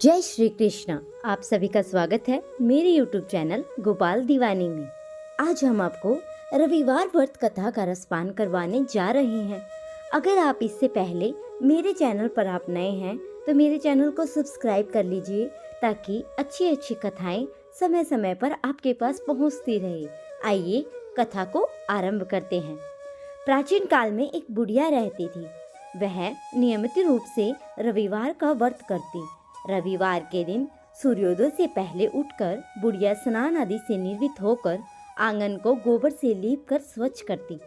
जय श्री कृष्ण। आप सभी का स्वागत है मेरे YouTube चैनल गोपाल दीवानी में। आज हम आपको रविवार व्रत कथा का रसपान करवाने जा रहे हैं। अगर आप इससे पहले मेरे चैनल पर आप नए हैं तो मेरे चैनल को सब्सक्राइब कर लीजिए ताकि अच्छी अच्छी कथाएं समय समय पर आपके पास पहुंचती रहे। आइए कथा को आरंभ करते हैं। प्राचीन काल में एक बुढ़िया रहती थी। वह नियमित रूप से रविवार का व्रत करती। रविवार के दिन सूर्योदय से पहले उठकर बुढ़िया स्नान आदि से निर्वित होकर आंगन को गोबर से लीप कर स्वच्छ करती।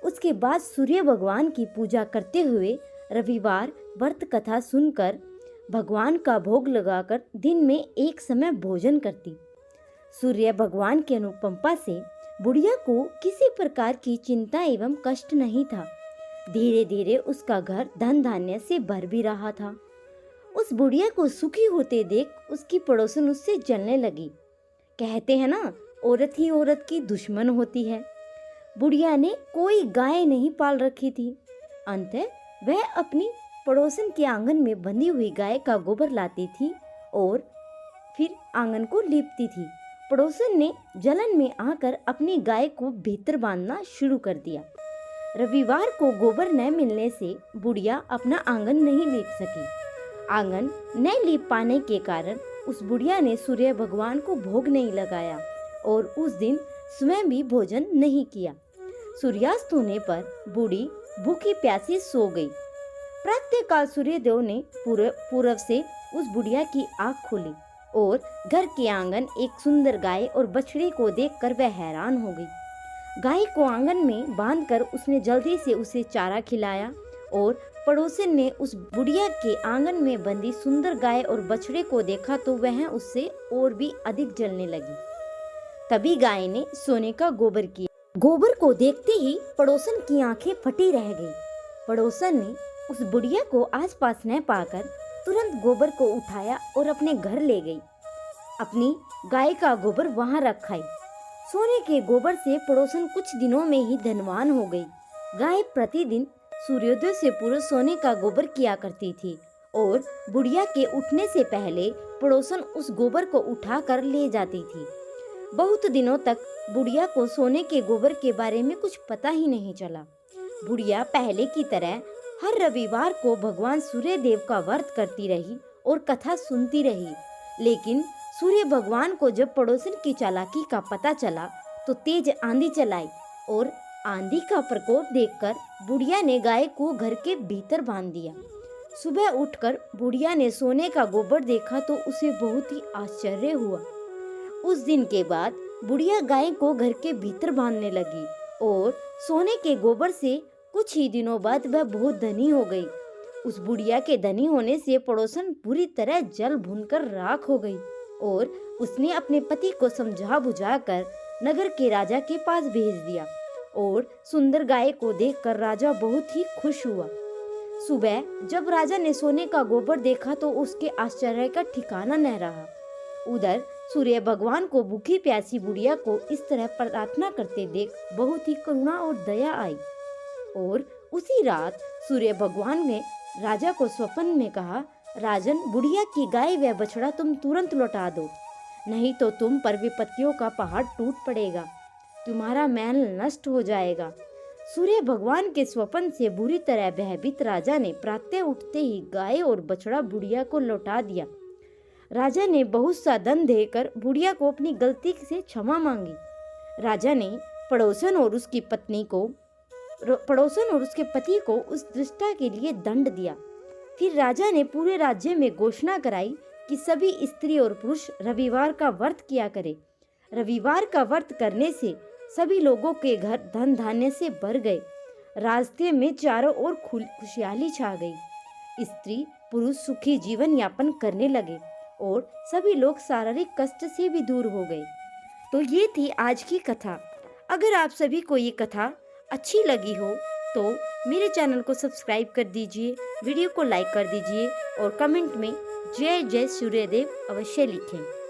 उसके बाद सूर्य भगवान की पूजा करते हुए रविवार व्रत कथा सुनकर भगवान का भोग लगाकर दिन में एक समय भोजन करती। सूर्य भगवान की अनुकंपा से बुढ़िया को किसी प्रकार की चिंता एवं कष्ट नहीं था। धीरे धीरे उसका घर धन धान्य से भर भी रहा था। उस बुढ़िया को सुखी होते देख उसकी पड़ोसन उससे जलने लगी। कहते हैं ना, औरत ही औरत की दुश्मन होती है। बुढ़िया ने कोई गाय नहीं पाल रखी थी। अंततः वह अपनी पड़ोसन के आंगन में बंधी हुई गाय का गोबर लाती थी और फिर आंगन को लीपती थी। पड़ोसन ने जलन में आकर अपनी गाय को भीतर बांधना शुरू कर दिया। रविवार को गोबर न मिलने से बुढ़िया अपना आंगन नहीं लीप सकी। आंगन न लीप पाने के कारण उस बुढ़िया ने सूर्य भगवान को भोग नहीं लगाया और उस दिन स्वयं भी भोजन नहीं किया। सूर्यास्त होने पर बूढ़ी भूखी प्यासी सो गई। प्रातःकाल सूर्यदेव ने पूर्व से उस बुढ़िया की आंख खोली और घर के आंगन एक सुंदर गाय और बछड़े को देखकर वह हैरान हो गई। गाय को आंगन में बांधकर उसने जल्दी से उसे चारा खिलाया और पड़ोसन ने उस बुढ़िया के आंगन में बंधी सुंदर गाय और बछड़े को देखा तो वह उससे और भी अधिक जलने लगी। तभी गाय ने सोने का गोबर किया। गोबर को देखते ही पड़ोसन की आंखें फटी रह गई। पड़ोसन ने उस बुढ़िया को आसपास न पाकर तुरंत गोबर को उठाया और अपने घर ले गई। अपनी गाय का गोबर वहां रख आई। सोने के गोबर से पड़ोसन कुछ दिनों में ही धनवान हो गई। गाय प्रतिदिन सूर्योदय से पूर्व सोने का गोबर किया करती थी और बुढ़िया के उठने से पहले पड़ोसन उस गोबर को उठाकर ले जाती थी। बहुत दिनों तक बुढ़िया को सोने के गोबर के बारे में कुछ पता ही नहीं चला। बुढ़िया पहले की तरह हर रविवार को भगवान सूर्य देव का व्रत करती रही और कथा सुनती रही। लेकिन सूर्य भगवान को जब पड़ोसन की चालाकी का पता चला तो तेज आंधी चलाई और आंधी का प्रकोप देखकर बुढ़िया ने गाय को घर के भीतर बांध दिया। सुबह उठकर बुढ़िया ने सोने का गोबर देखा तो उसे बहुत ही आश्चर्य हुआ। उस दिन के बाद बुढ़िया गाय को घर के भीतर बांधने लगी और सोने के गोबर से कुछ ही दिनों बाद वह बहुत धनी हो गई। उस बुढ़िया के धनी होने से पड़ोसन पूरी तरह जल भूनकर राख हो गई और उसने अपने पति को समझा बुझाकर नगर के राजा के पास भेज दिया और सुंदर गाय को देखकर राजा बहुत ही खुश हुआ। सुबह जब राजा ने सोने का गोबर देखा तो उसके आश्चर्य का ठिकाना न रहा। उधर सूर्य भगवान को भूखी प्यासी बुढ़िया को इस तरह प्रार्थना करते देख बहुत ही करुणा और दया आई और उसी रात सूर्य भगवान ने राजा को स्वप्न में कहा, राजन, बुढ़िया की गाय व बछड़ा तुम तुरंत लौटा दो, नहीं तो तुम पर विपत्तियों का पहाड़ टूट पड़ेगा, तुम्हारा महल नष्ट हो जाएगा। सूर्य भगवान के स्वप्न से बुरी तरह भयभीत राजा ने प्रातः उठते ही गाय और बछड़ा बुढ़िया को लौटा दिया। राजा ने बहुत सा धन देकर बुढ़िया को अपनी गलती से क्षमा मांगी। राजा ने पड़ोसन और उसके पति को उस दुष्टता के लिए दंड दिया। फिर राजा ने पूरे राज्य में घोषणा कराई कि सभी स्त्री और पुरुष रविवार का व्रत किया करें। रविवार का व्रत करने से सभी लोगों के घर धन धान्य से भर गए। रास्ते में चारों ओर खुशहाली छा गई। स्त्री पुरुष सुखी जीवन यापन करने लगे और सभी लोग शारीरिक कष्ट से भी दूर हो गए। तो ये थी आज की कथा। अगर आप सभी को ये कथा अच्छी लगी हो तो मेरे चैनल को सब्सक्राइब कर दीजिए, वीडियो को लाइक कर दीजिए और कमेंट में जय जय सूर्यदेव अवश्य लिखें।